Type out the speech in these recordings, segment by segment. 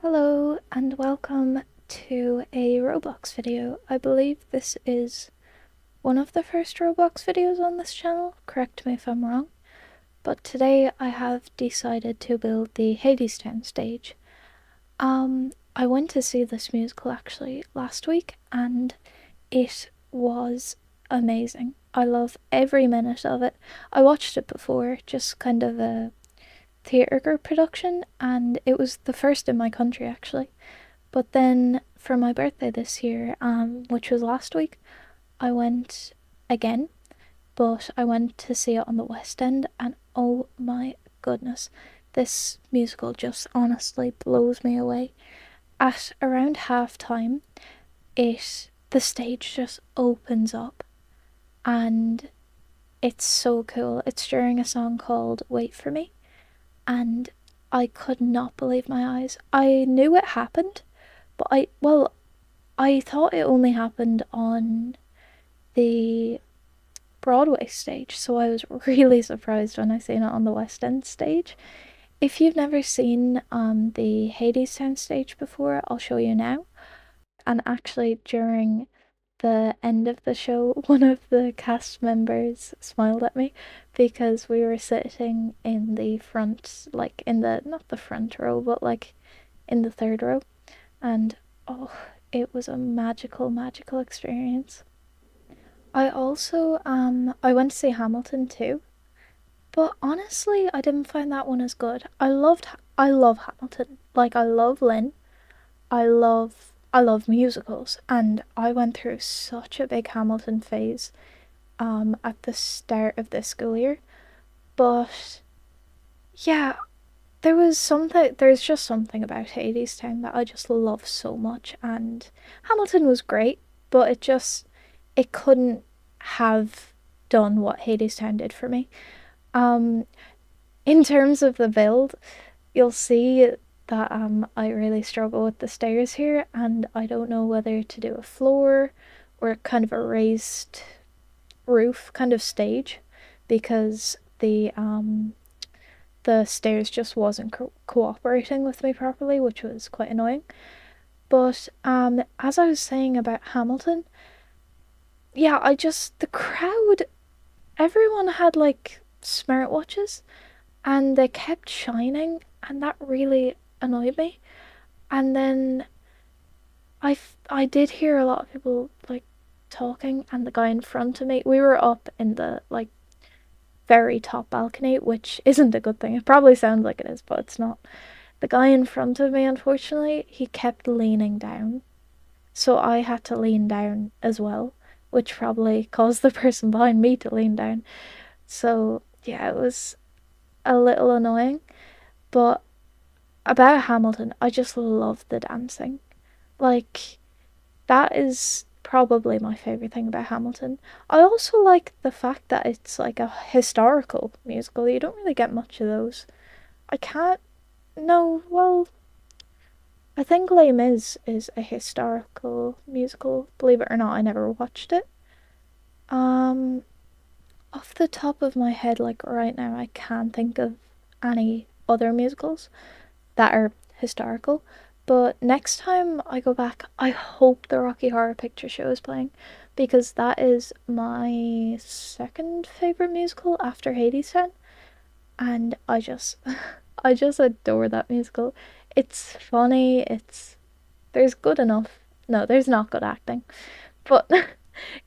Hello and welcome to a Roblox video. I believe this is one of the first Roblox videos on this channel, correct me if I'm wrong, but today I have decided to build the Hadestown stage. I went to see this musical actually last week and it was amazing. I love every minute of it. I watched it before, just kind of a theatre group production, and it was the first in my country actually. But then for my birthday this year, which was last week, I went again, but I went to see it on the West End, and oh my goodness, this musical just honestly blows me away. At around half time, the stage just opens up, and it's so cool. It's during a song called Wait For Me, and I could not believe my eyes. I knew it happened, but I thought it only happened on the Broadway stage, so I was really surprised when I seen it on the West End stage. If you've never seen the Hadestown stage before, I'll show you now. And actually, during the end of the show, one of the cast members smiled at me because we were sitting in the front, like in the, not the front row, but like in the third row. And oh, it was a magical experience. I went to see Hamilton too, but honestly I didn't find that one as good. I love Hamilton. Like I love Lynn. I love musicals, and I went through such a big Hamilton phase at the start of this school year. But yeah, there's just something about Hadestown that I just love so much, and Hamilton was great, but it couldn't have done what Hadestown did for me. Um, in terms of the build, you'll see that I really struggle with the stairs here, and I don't know whether to do a floor or kind of a raised roof kind of stage, because the stairs just wasn't cooperating with me properly, which was quite annoying. But as I was saying about Hamilton, yeah, the crowd, everyone had like smartwatches and they kept shining, and that really annoyed me. And then I did hear a lot of people like talking, and the guy in front of me, we were up in the like very top balcony, which isn't a good thing. It probably sounds like it is, but it's not. The guy in front of me, unfortunately, he kept leaning down. So I had to lean down as well, which probably caused the person behind me to lean down. So yeah, it was a little annoying. But about Hamilton, I just love the dancing. Like, that is probably my favourite thing about Hamilton. I also like the fact that it's like a historical musical. You don't really get much of those. I can't. No, well, I think Les Mis is a historical musical. Believe it or not, I never watched it. Um, Off the top of my head, like right now, I can't think of any other musicals that are historical. But next time I go back, I hope the Rocky Horror Picture Show is playing, because that is my second favorite musical after Hadestown, and I just adore that musical. It's funny. There's good enough. No, there's not good acting, but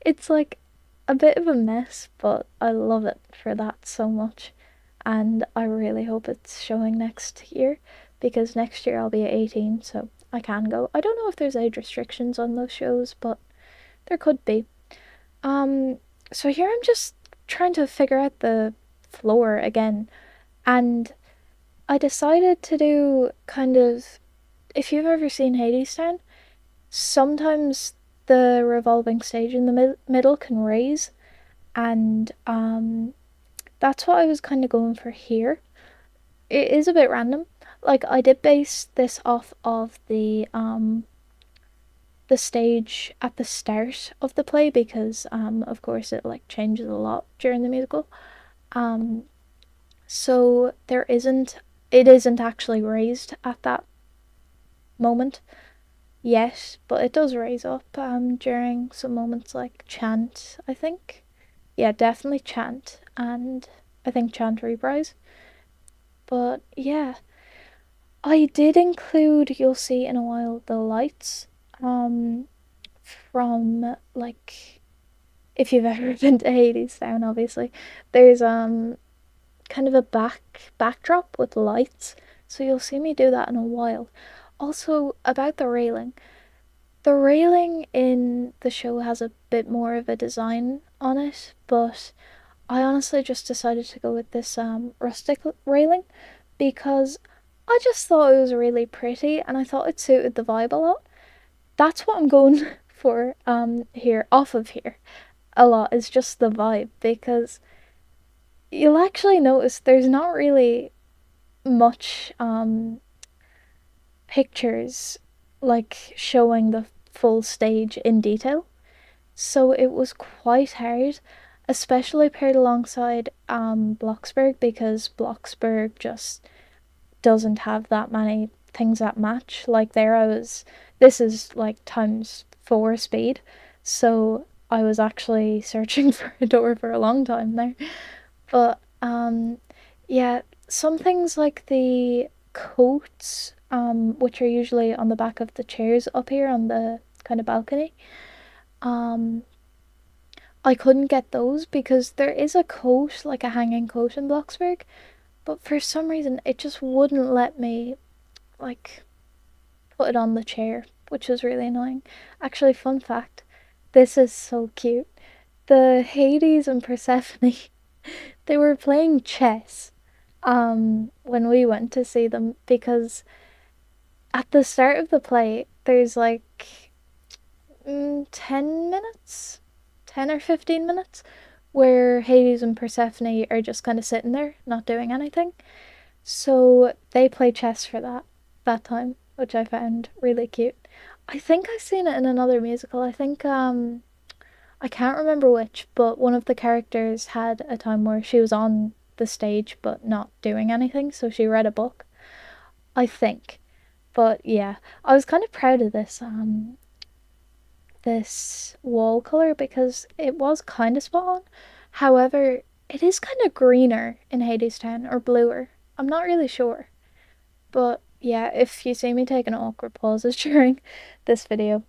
it's like a bit of a mess, but I love it for that so much. And I really hope it's showing next year, because next year I'll be 18, so I can go. I don't know if there's age restrictions on those shows, but there could be. Um, so here I'm just trying to figure out the floor again, and I decided to do kind of, if you've ever seen Hadestown, sometimes the revolving stage in the middle can raise, and that's what I was kind of going for here. It is a bit random. Like I did base this off of the stage at the start of the play, because of course it like changes a lot during the musical. Um so there isn't it isn't actually raised at that moment yet, but it does raise up during some moments like chant, I think. Yeah, definitely chant, and I think chant reprise. But yeah, I did include, you'll see in a while, the lights um from like, if you've ever been to Hadestown, obviously there's kind of a backdrop with lights, so you'll see me do that in a while. Also, about the railing in the show has a bit more of a design on it, but I honestly just decided to go with this rustic railing because I just thought it was really pretty and I thought it suited the vibe a lot. That's what I'm going for here, off of here a lot, is just the vibe, because you'll actually notice there's not really much pictures like showing the full stage in detail. So it was quite hard, especially paired alongside Bloxburg, because Bloxburg just doesn't have that many things that match. Like there I was, this is like times four speed, so I was actually searching for a door for a long time there. But yeah, some things like the coats, which are usually on the back of the chairs up here on the kind of balcony, um, I couldn't get those because there is a coat, like a hanging coat in Bloxburg, but for some reason it just wouldn't let me like put it on the chair, which was really annoying. Actually, fun fact, this is so cute. The Hades and Persephone, they were playing chess when we went to see them, because at the start of the play there's like 10 minutes, 10 or 15 minutes where Hades and Persephone are just kind of sitting there not doing anything. So they play chess for that time, which I found really cute. I think I've seen it in another musical. I think I can't remember which, but one of the characters had a time where she was on the stage but not doing anything, so she read a book, I think. But yeah, I was kind of proud of this wall color because it was kind of spot on. However, it is kind of greener in Hadestown, or bluer. I'm not really sure. But yeah, if you see me taking awkward pauses during this video,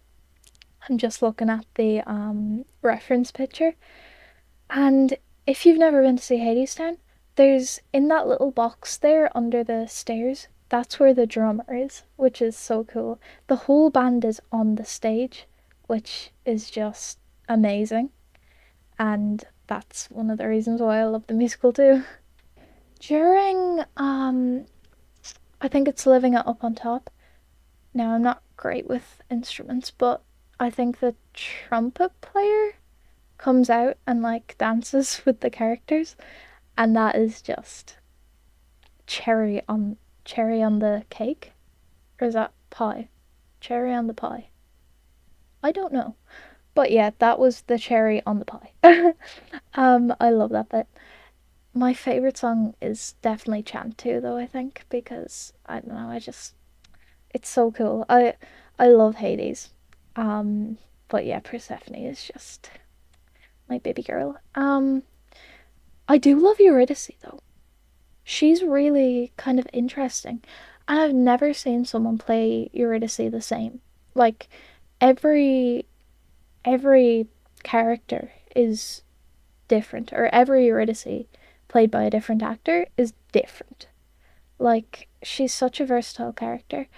I'm just looking at the reference picture. And if you've never been to see Hadestown, there's in that little box there under the stairs, that's where the drummer is, which is so cool. The whole band is on the stage, which is just amazing. And that's one of the reasons why I love the musical too. During I think it's Living It Up on Top. Now I'm not great with instruments, but I think the trumpet player comes out and like dances with the characters, and that is just cherry on the cake. Or is that pie? Cherry on the pie. I don't know. But yeah, that was the cherry on the pie. I love that bit. My favorite song is definitely Chant too, though, I think, because I don't know, I just, it's so cool. I love Hades. But yeah, Persephone is just my baby girl. I do love Eurydice though. She's really kind of interesting. And I've never seen someone play Eurydice the same. Like every every character is different, or every Eurydice played by a different actor is different. Like she's such a versatile character.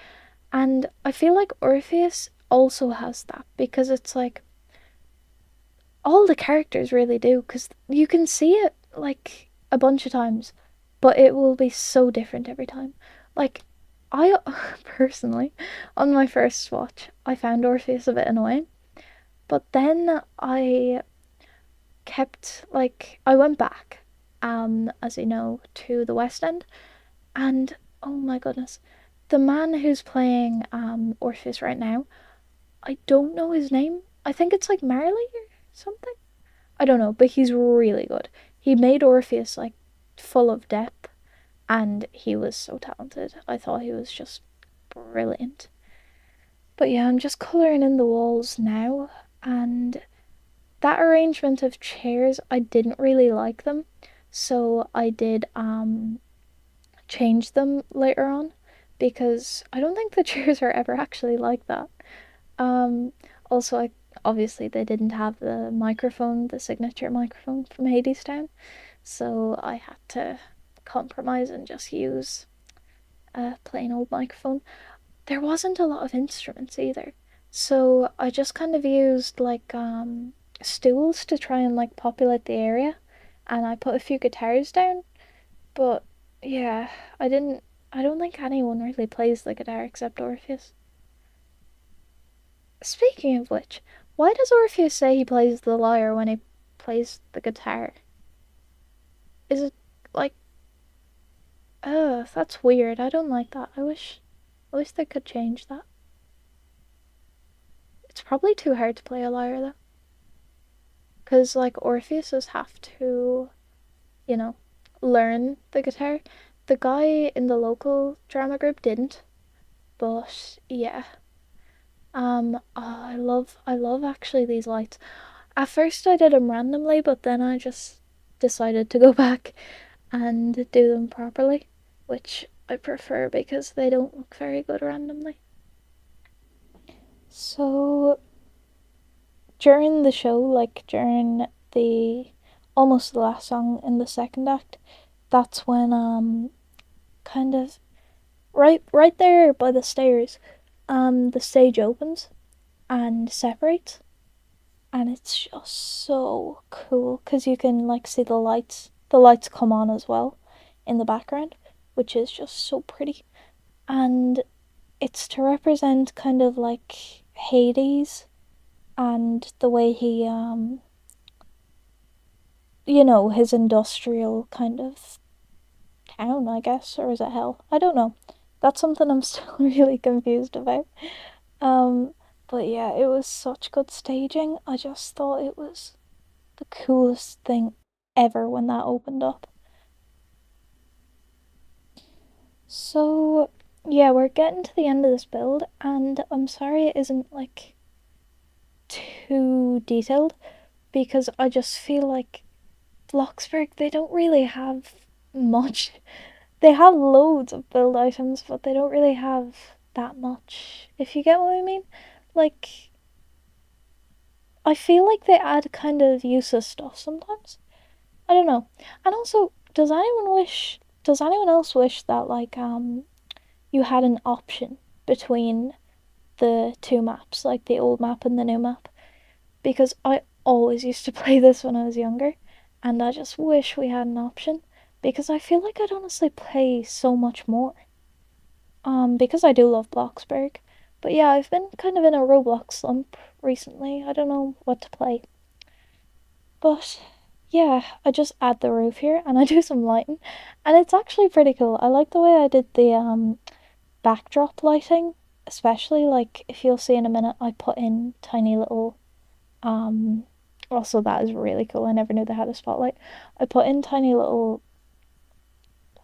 And I feel like Orpheus also has that, because it's like all the characters really do, because you can see it like a bunch of times, but it will be so different every time. Like, I personally, on my first watch, I found Orpheus a bit annoying, but then I kept, like, I went back, as you know, to the West End, and oh my goodness, the man who's playing Orpheus right now, I don't know his name. I think it's like Marley or something. I don't know, but he's really good. He made Orpheus like full of depth, and he was so talented. I thought he was just brilliant. But yeah, I'm just colouring in the walls now, and that arrangement of chairs, I didn't really like them, so I did change them later on because I don't think the chairs are ever actually like that. Um, Also, I obviously they didn't have the microphone, the signature microphone from Hadestown, so I had to compromise and just use a plain old microphone. There wasn't a lot of instruments either, so I just kind of used like stools to try and like populate the area, and I put a few guitars down. But yeah, I didn't. I don't think anyone really plays the guitar except Orpheus. Speaking of which, why does Orpheus say he plays the lyre when he plays the guitar? Is it like, that's weird. I don't like that. I wish they could change that. It's probably too hard to play a lyre though, because like Orpheus have to, you know, learn the guitar. The guy in the local drama group didn't, but yeah. I love actually these lights. At first I did them randomly, but then I just decided to go back and do them properly, which I prefer because they don't look very good randomly. So during the show, like during the almost the last song in the second act, that's when kind of right there by the stairs, the stage opens and separates, and it's just so cool because you can like see the lights come on as well in the background, which is just so pretty. And it's to represent kind of like Hades and the way he his industrial kind of town, I guess, or is it hell? I don't know. That's something I'm still really confused about. Um but yeah, it was such good staging. I just thought it was the coolest thing ever when that opened up. So, yeah, we're getting to the end of this build, and I'm sorry it isn't like too detailed because I just feel like Bloxburg, they don't really have much. They have loads of build items, but they don't really have that much, if you get what I mean. Like, I feel like they add kind of useless stuff sometimes. I don't know. And also, does anyone else wish that like you had an option between the two maps, like the old map and the new map? Because I always used to play this when I was younger, and I just wish we had an option because I feel like I'd honestly play so much more. Because I do love Bloxburg. But yeah, I've been kind of in a Roblox slump recently. I don't know what to play. But yeah, I just add the roof here and I do some lighting, and it's actually pretty cool. I like the way I did the backdrop lighting, especially like if you'll see in a minute, I put in tiny little um. Also, that is really cool. I never knew they had a spotlight. I put in tiny little,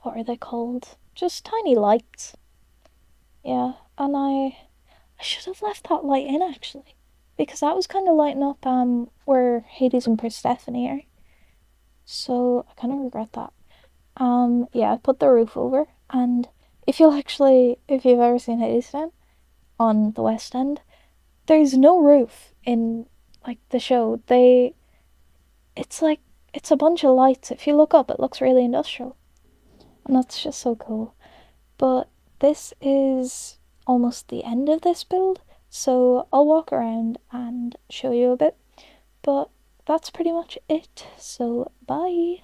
what are they called? Just tiny lights. Yeah, and I should have left that light in actually, because that was kind of lighting up where Hades and Persephone are. So I kind of regret that. Yeah, I put the roof over, and if you've ever seen Hadestown on the West End, there's no roof in like the show. It's like it's a bunch of lights. If you look up, it looks really industrial, and that's just so cool. But this is almost the end of this build, so I'll walk around and show you a bit. But that's pretty much it. So bye.